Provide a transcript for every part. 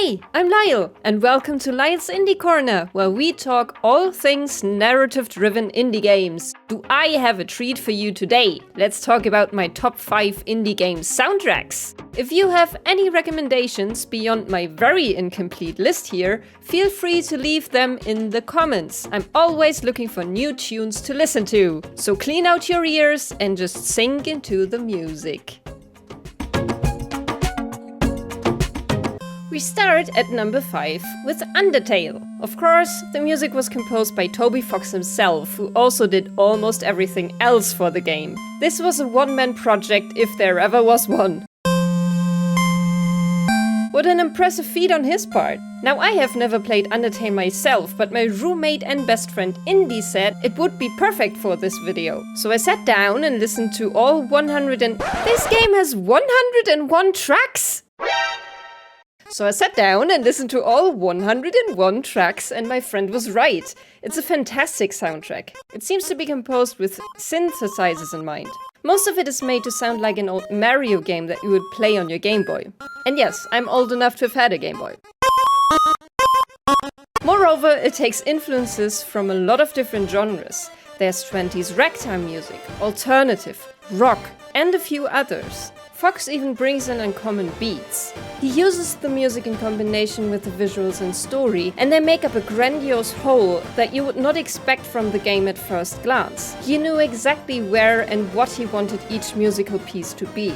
Hey, I'm Lile, and welcome to Lile's Indie Corner, where we talk all things narrative-driven indie games. Do I have a treat for you today? Let's talk about my top 5 indie game soundtracks. If you have any recommendations beyond my very incomplete list here, feel free to leave them in the comments. I'm always looking for new tunes to listen to. So clean out your ears and just sink into the music. We start at number 5 with Undertale. Of course, the music was composed by Toby Fox himself, who also did almost everything else for the game. This was a one-man project if there ever was one. What an impressive feat on his part. Now, I have never played Undertale myself, but my roommate and best friend Indy said it would be perfect for this video. So I sat down and listened to all 100 and... This game has 101 tracks! So I sat down and listened to all 101 tracks, and my friend was right. It's a fantastic soundtrack. It seems to be composed with synthesizers in mind. Most of it is made to sound like an old Mario game that you would play on your Game Boy. And yes, I'm old enough to have had a Game Boy. Moreover, it takes influences from a lot of different genres. There's 20s ragtime music, alternative, rock, and a few others. Fox even brings in uncommon beats. He uses the music in combination with the visuals and story, and they make up a grandiose whole that you would not expect from the game at first glance. He knew exactly where and what he wanted each musical piece to be.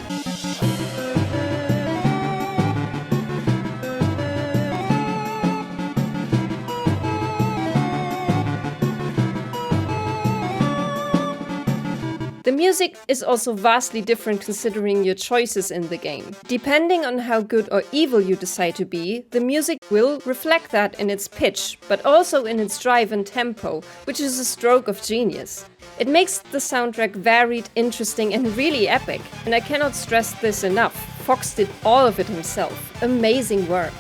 The music is also vastly different considering your choices in the game. Depending on how good or evil you decide to be, the music will reflect that in its pitch, but also in its drive and tempo, which is a stroke of genius. It makes the soundtrack varied, interesting, and really epic. And I cannot stress this enough. Fox did all of it himself. Amazing work.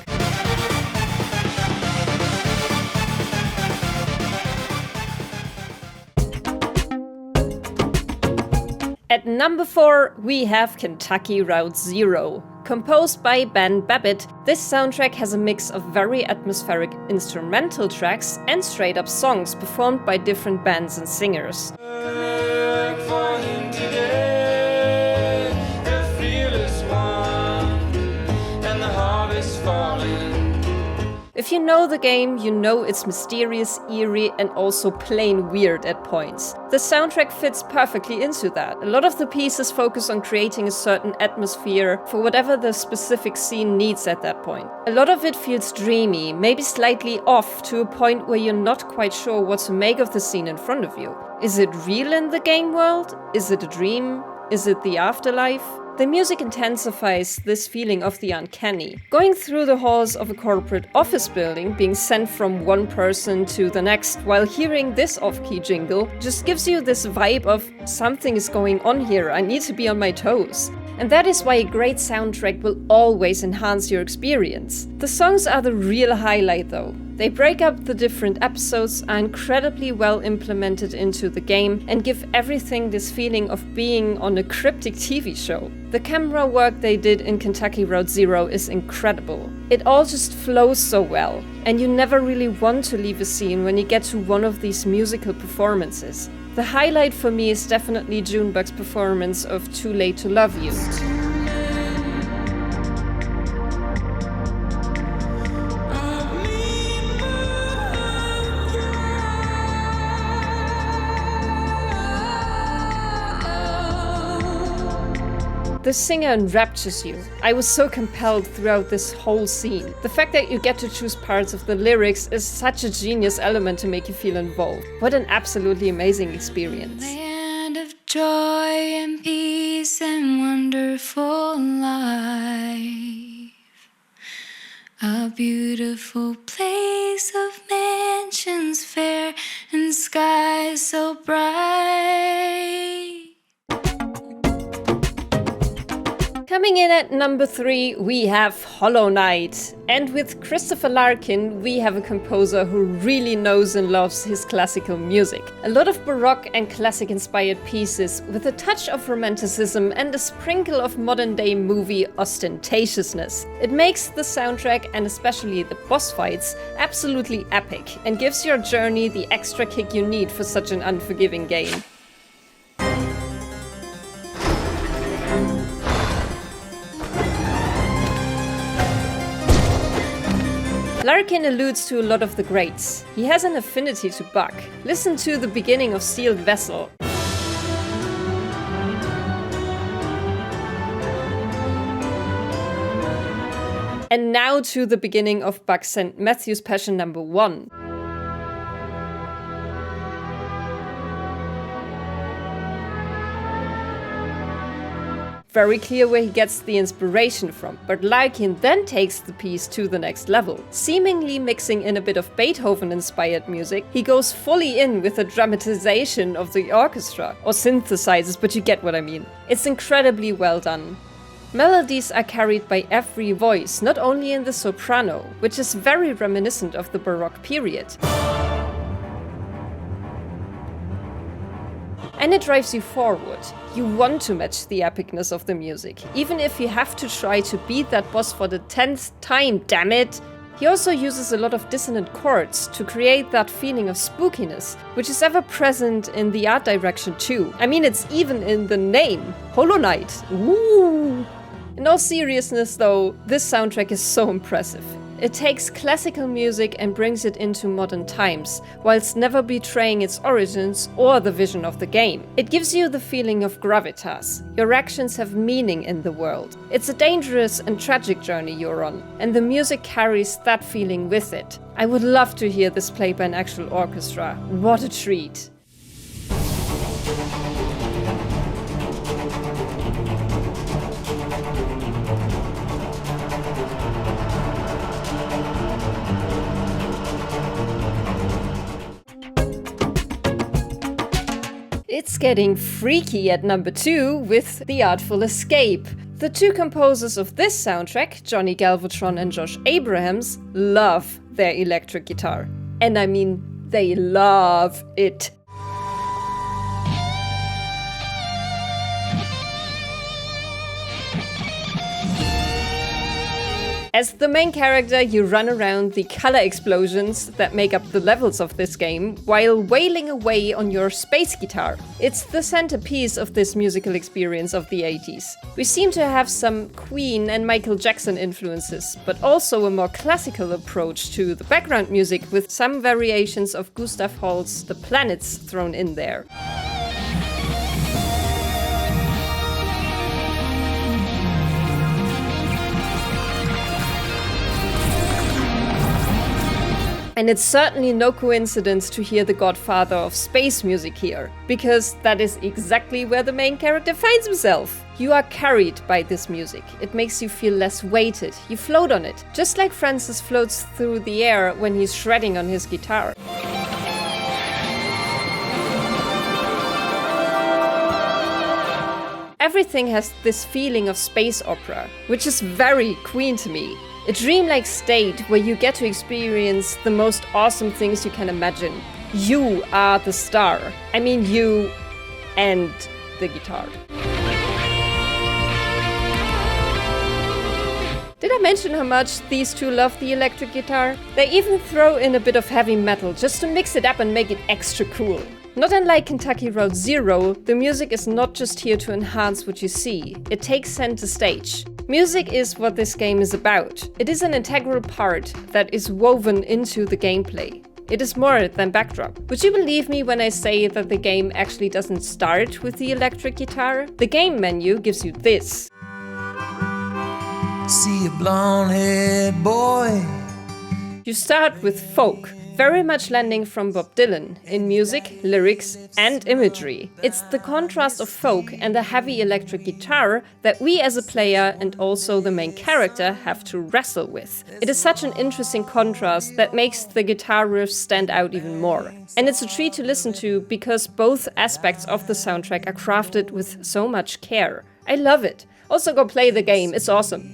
At number 4, we have Kentucky Route Zero. Composed by Ben Babbitt, this soundtrack has a mix of very atmospheric instrumental tracks and straight-up songs performed by different bands and singers. If you know the game, you know it's mysterious, eerie, and also plain weird at points. The soundtrack fits perfectly into that. A lot of the pieces focus on creating a certain atmosphere for whatever the specific scene needs at that point. A lot of it feels dreamy, maybe slightly off to a point where you're not quite sure what to make of the scene in front of you. Is it real in the game world? Is it a dream? Is it the afterlife? The music intensifies this feeling of the uncanny. Going through the halls of a corporate office building, being sent from one person to the next while hearing this off-key jingle just gives you this vibe of something is going on here, I need to be on my toes. And that is why a great soundtrack will always enhance your experience. The songs are the real highlight though. They break up the different episodes, are incredibly well implemented into the game, and give everything this feeling of being on a cryptic TV show. The camera work they did in Kentucky Route Zero is incredible. It all just flows so well, and you never really want to leave a scene when you get to one of these musical performances. The highlight for me is definitely Junebug's performance of Too Late to Love You. The singer enraptures you. I was so compelled throughout this whole scene. The fact that you get to choose parts of the lyrics is such a genius element to make you feel involved. What an absolutely amazing experience. Land of joy and peace and wonderful life. A beautiful place of mansions fair and skies so bright. Coming in at number 3, we have Hollow Knight. And with Christopher Larkin, we have a composer who really knows and loves his classical music. A lot of Baroque and classic-inspired pieces with a touch of romanticism and a sprinkle of modern-day movie ostentatiousness. It makes the soundtrack, and especially the boss fights, absolutely epic and gives your journey the extra kick you need for such an unforgiving game. Larkin alludes to a lot of the greats. He has an affinity to Bach. Listen to the beginning of Sealed Vessel. And now to the beginning of Bach's St. Matthew's Passion No. 1. Very clear where he gets the inspiration from, but Larkin then takes the piece to the next level. Seemingly mixing in a bit of Beethoven-inspired music, he goes fully in with a dramatization of the orchestra, or synthesizes, but you get what I mean. It's incredibly well done. Melodies are carried by every voice, not only in the soprano, which is very reminiscent of the Baroque period. And it drives you forward. You want to match the epicness of the music, even if you have to try to beat that boss for the 10th time, damn it! He also uses a lot of dissonant chords to create that feeling of spookiness, which is ever present in the art direction too. I mean, it's even in the name, Hollow Knight. Woo! In all seriousness though, this soundtrack is so impressive. It takes classical music and brings it into modern times, whilst never betraying its origins or the vision of the game. It gives you the feeling of gravitas. Your actions have meaning in the world. It's a dangerous and tragic journey you're on, and the music carries that feeling with it. I would love to hear this played by an actual orchestra. What a treat! It's getting freaky at number 2 with The Artful Escape. The two composers of this soundtrack, Johnny Galvatron and Josh Abrahams, love their electric guitar. And I mean, they love it. As the main character, you run around the color explosions that make up the levels of this game, while wailing away on your space guitar. It's the centerpiece of this musical experience of the 80s. We seem to have some Queen and Michael Jackson influences, but also a more classical approach to the background music with some variations of Gustav Holst's The Planets thrown in there. And it's certainly no coincidence to hear the godfather of space music here, because that is exactly where the main character finds himself. You are carried by this music. It makes you feel less weighted. You float on it, just like Francis floats through the air when he's shredding on his guitar. Everything has this feeling of space opera, which is very Queen to me. A dreamlike state where you get to experience the most awesome things you can imagine. You are the star. I mean, you and the guitar. Did I mention how much these two love the electric guitar? They even throw in a bit of heavy metal just to mix it up and make it extra cool. Not unlike Kentucky Route Zero, the music is not just here to enhance what you see, it takes center stage. Music is what this game is about. It is an integral part that is woven into the gameplay. It is more than backdrop. Would you believe me when I say that the game actually doesn't start with the electric guitar? The game menu gives you this. See a blonde-haired boy. You start with folk, very much landing from Bob Dylan in music, lyrics, and imagery. It's the contrast of folk and the heavy electric guitar that we as a player and also the main character have to wrestle with. It is such an interesting contrast that makes the guitar riffs stand out even more. And it's a treat to listen to because both aspects of the soundtrack are crafted with so much care. I love it. Also go play the game, it's awesome.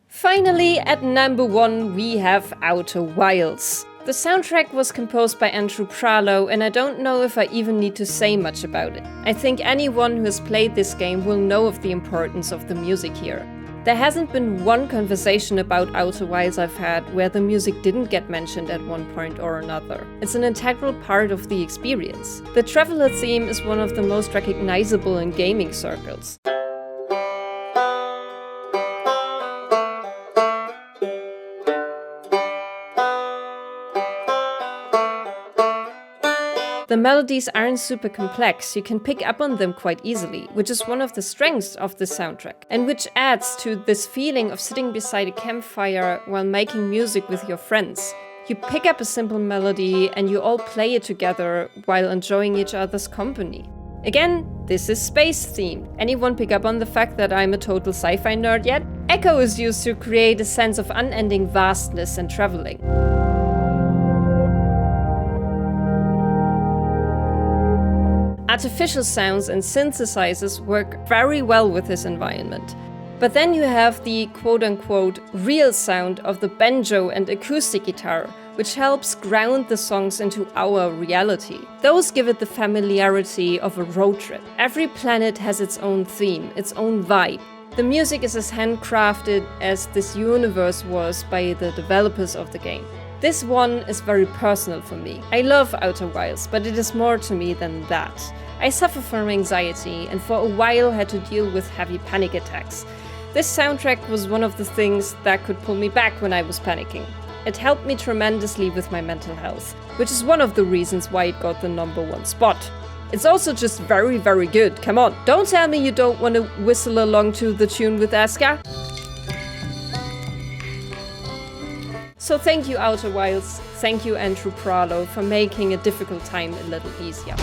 Finally, at number 1 we have Outer Wilds. The soundtrack was composed by Andrew Pralo, and I don't know if I even need to say much about it. I think anyone who has played this game will know of the importance of the music here. There hasn't been one conversation about Outer Wilds I've had where the music didn't get mentioned at one point or another. It's an integral part of the experience. The Traveler theme is one of the most recognizable in gaming circles. The melodies aren't super complex, you can pick up on them quite easily, which is one of the strengths of the soundtrack, and which adds to this feeling of sitting beside a campfire while making music with your friends. You pick up a simple melody and you all play it together while enjoying each other's company. Again, this is space themed. Anyone pick up on the fact that I'm a total sci-fi nerd yet? Echo is used to create a sense of unending vastness and traveling. Artificial sounds and synthesizers work very well with this environment. But then you have the quote-unquote real sound of the banjo and acoustic guitar, which helps ground the songs into our reality. Those give it the familiarity of a road trip. Every planet has its own theme, its own vibe. The music is as handcrafted as this universe was by the developers of the game. This one is very personal for me. I love Outer Wilds, but it is more to me than that. I suffer from anxiety and for a while had to deal with heavy panic attacks. This soundtrack was one of the things that could pull me back when I was panicking. It helped me tremendously with my mental health, which is one of the reasons why it got the #1 spot. It's also just very, very good. Come on, don't tell me you don't want to whistle along to the tune with Asuka. So thank you, Outer Wilds. Thank you, Andrew Pralo, for making a difficult time a little easier.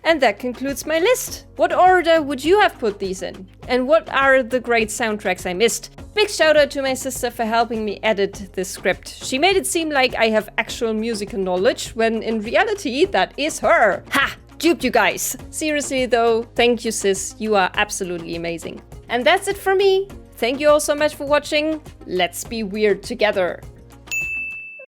And that concludes my list. What order would you have put these in? And what are the great soundtracks I missed? Big shout out to my sister for helping me edit this script. She made it seem like I have actual musical knowledge, when in reality that is her. Ha! Duped you guys! Seriously though, thank you sis, you are absolutely amazing. And that's it for me. Thank you all so much for watching. Let's be weird together.